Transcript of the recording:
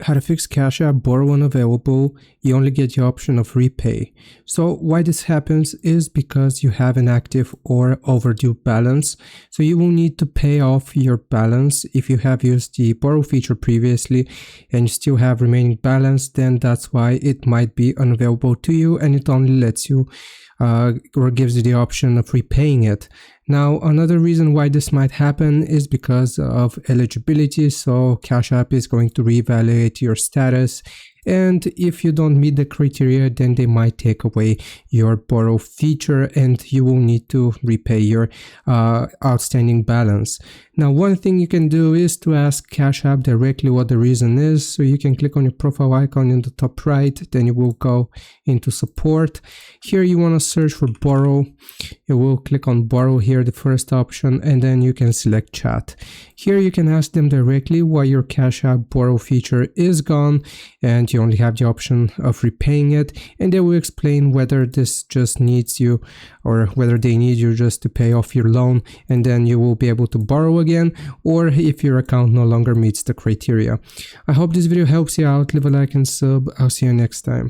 How to fix Cash App borrow unavailable, you only get the option of repay. So why this happens is because you have an active or overdue balance. So you will need to pay off your balance. If you have used the borrow feature previously and you still have remaining balance, then that's why it might be unavailable to you, and it only lets you or gives you the option of repaying it. Now, another reason why this might happen is because of eligibility. So Cash App is going to reevaluate your status, and if you don't meet the criteria, then they might take away your borrow feature and you will need to repay your outstanding balance. Now, one thing you can do is to ask Cash App directly what the reason is. So you can click on your profile icon in the top right, then you will go into support. Here you want to search for borrow. You will click on borrow here, the first option, and then you can select chat. Here you can ask them directly why your Cash App borrow feature is gone and you only have the option of repaying it, and they will explain whether this just needs you or whether they need you just to pay off your loan and then you will be able to borrow again, or if your account no longer meets the criteria. I hope this video helps you out. Leave a like and sub. I'll see you next time.